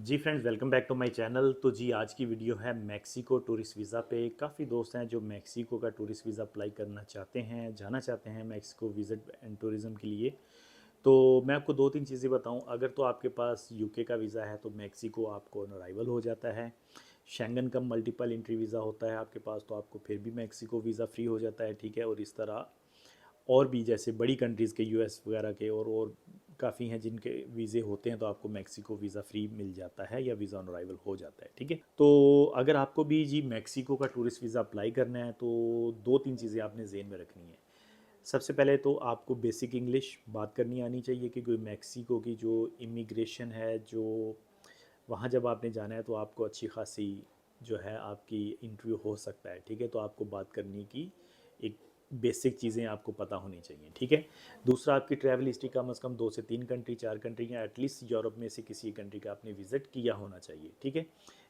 Ji friends, welcome back to my channel. तो जी आज की वीडियो है मैक्सिको टूरिस्ट वीज़ा पे। काफ़ी दोस्त हैं जो मैक्सिको का टूरिस्ट वीज़ा अप्लाई करना चाहते हैं, जाना चाहते हैं मैक्सिको विज़िट एंड टूरिज़्म के लिए। तो मैं आपको दो तीन चीज़ें बताऊं। अगर तो आपके पास यूके का वीज़ा है तो मैक्सिको आपको ऑन अराइवल हो जाता है। शेंगन का मल्टीपल एंट्री वीज़ा होता है आपके पास तो आपको फिर भी मैक्सिको वीज़ा फ्री हो जाता है, ठीक है। और इस तरह और भी जैसे बड़ी कंट्रीज़ के यूएस वगैरह के और काफ़ी हैं जिनके वीज़े होते हैं तो आपको मैक्सिको वीज़ा फ्री मिल जाता है या वीज़ा ऑन अराइवल हो जाता है, ठीक है। तो अगर आपको भी जी मैक्सिको का टूरिस्ट वीज़ा अप्लाई करना है तो दो तीन चीज़ें आपने जेहन में रखनी है। सबसे पहले तो आपको बेसिक इंग्लिश बात करनी आनी चाहिए कि कोई मैक्सिको की जो इमिग्रेशन है, जो वहाँ जब आपने जाना है तो आपको अच्छी खासी जो है आपकी इंटरव्यू हो सकता है, ठीक है। तो आपको बात करने की एक बेसिक चीज़ें आपको पता होनी चाहिए, ठीक है। दूसरा, आपकी ट्रैवल हिस्ट्री कम से कम 2 से 3 कंट्री, 4 कंट्री या एटलीस्ट यूरोप में से किसी कंट्री का आपने विजिट किया होना चाहिए, ठीक है।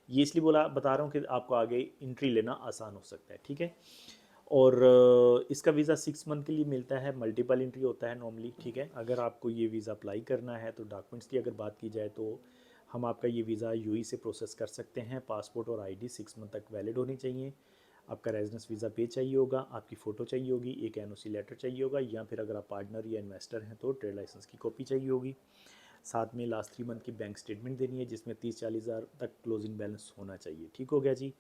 ये इसलिए बता रहा हूँ कि आपको आगे एंट्री लेना आसान हो सकता है, ठीक है। और इसका वीज़ा 6 मंथ के लिए मिलता है, मल्टीपल एंट्री होता है नॉर्मली, ठीक है। अगर आपको ये वीज़ा अप्लाई करना है तो डॉक्यूमेंट्स की अगर बात की जाए तो हम आपका ये वीज़ा यूएई से प्रोसेस कर सकते हैं। पासपोर्ट और आईडी 6 मंथ तक वैलिड होनी चाहिए। आपका रेजिडेंस वीज़ा पे चाहिए होगा, आपकी फ़ोटो चाहिए होगी, एक एनओसी लेटर चाहिए होगा, या फिर अगर आप पार्टनर या इन्वेस्टर हैं तो ट्रेड लाइसेंस की कॉपी चाहिए होगी। साथ में लास्ट 3 मंथ की बैंक स्टेटमेंट देनी है जिसमें 30-40 हज़ार तक क्लोजिंग बैलेंस होना चाहिए, ठीक हो गया जी।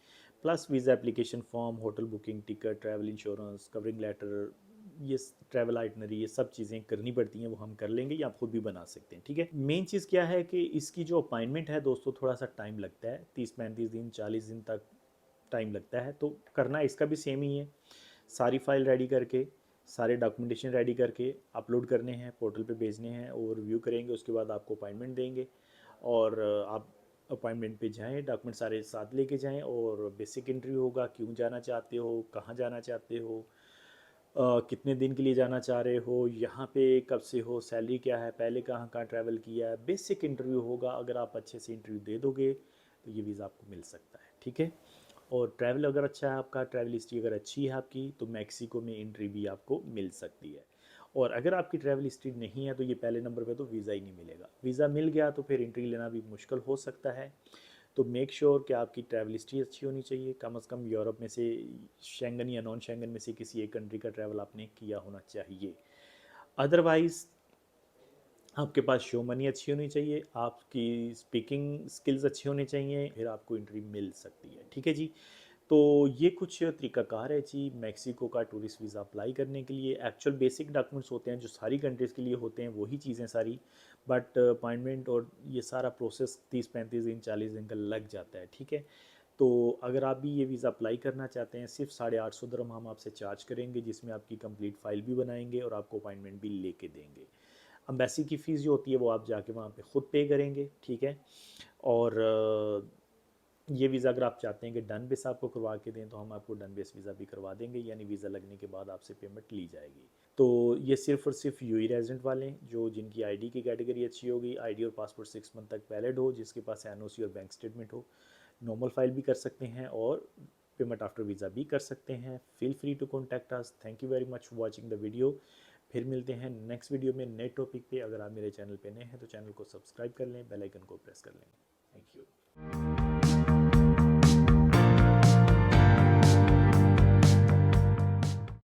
Plus visa application form, hotel booking, ticket, travel insurance, covering letter, ये ट्रैवल आइटनरी, ये सब चीज़ें करनी पड़ती हैं, वो हम कर लेंगे या आप खुद भी बना सकते हैं, ठीक है। मेन चीज़ क्या है कि इसकी जो अपॉइंटमेंट है दोस्तों, थोड़ा सा टाइम लगता है, 30-35 दिन 40 दिन तक टाइम लगता है। तो करना इसका भी सेम ही है, सारी फाइल रेडी करके, सारे डॉक्यूमेंटेशन रेडी करके अपलोड करने हैं, पोर्टल पे भेजने हैं और रिव्यू करेंगे, उसके बाद आपको अपॉइंटमेंट देंगे। और आप अपॉइंटमेंट पे जाएं, डॉक्यूमेंट सारे साथ लेके जाएं और बेसिक इंटरव्यू होगा, क्यों जाना चाहते हो, कहाँ जाना चाहते हो, कितने दिन के लिए जाना चाह रहे हो, यहाँ पे कब से हो, सैलरी क्या है, पहले कहाँ कहाँ ट्रैवल किया है, बेसिक इंटरव्यू होगा। अगर आप अच्छे से इंटरव्यू दे दोगे तो ये वीज़ा आपको मिल सकता है, ठीक है। और ट्रैवल अगर अच्छा है आपका, ट्रैवल हिस्ट्री अगर अच्छी है आपकी, तो मैक्सिको में एंट्री भी आपको मिल सकती है। और अगर आपकी ट्रैवल हिस्ट्री नहीं है तो ये पहले नंबर पे तो वीज़ा ही नहीं मिलेगा। वीज़ा मिल गया तो फिर एंट्री लेना भी मुश्किल हो सकता है। तो मेक श्योर कि आपकी ट्रैवल हिस्ट्री अच्छी होनी चाहिए, कम से कम यूरोप में से, शेंगन या नॉन शेंगन में से किसी एक कंट्री का ट्रैवल आपने किया होना चाहिए। अदरवाइज़ आपके पास शो मनी अच्छी होनी चाहिए, आपकी स्पीकिंग स्किल्स अच्छी होनी चाहिए, फिर आपको एंट्री मिल सकती है, ठीक है जी। तो ये कुछ तरीकाकार है जी मैक्सिको का टूरिस्ट वीज़ा अप्लाई करने के लिए। एक्चुअल बेसिक डॉक्यूमेंट्स होते हैं जो सारी कंट्रीज़ के लिए होते हैं, वही चीज़ें सारी, बट अपॉइंटमेंट और ये सारा प्रोसेस 30-35 दिन 40 दिन का लग जाता है, ठीक है। तो अगर आप भी ये वीज़ा अप्लाई करना चाहते हैं, सिर्फ 850 दिरहम हम आपसे चार्ज करेंगे, जिसमें आपकी कंप्लीट फ़ाइल भी बनाएंगे और आपको अपॉइंटमेंट भी लेके देंगे। अम्बेसी की फ़ीस जो होती है वो आप जाके वहाँ पे ख़ुद पे करेंगे, ठीक है। और ये वीज़ा अगर आप चाहते हैं कि डन बेस आपको करवा के दें तो हम आपको डन बेस वीज़ा भी करवा देंगे, यानी वीज़ा लगने के बाद आपसे पेमेंट ली जाएगी। तो ये सिर्फ और सिर्फ यूई रेजिडेंट वाले हैं, जो जिनकी आईडी की कैटेगरी अच्छी होगी, आईडी और पासपोर्ट 6 मंथ तक वैलिड हो, जिसके पास एनओसी और बैंक स्टेटमेंट हो, नॉर्मल फाइल भी कर सकते हैं और पेमेंट आफ्टर वीज़ा भी कर सकते हैं। Feel free to contact us. Thank you very much for watching the video. फिर मिलते हैं नेक्स्ट वीडियो में नए टॉपिक पे। अगर आप मेरे चैनल पे नए हैं तो चैनल को सब्सक्राइब कर लें, बेल आइकन को प्रेस कर लें। Thank you.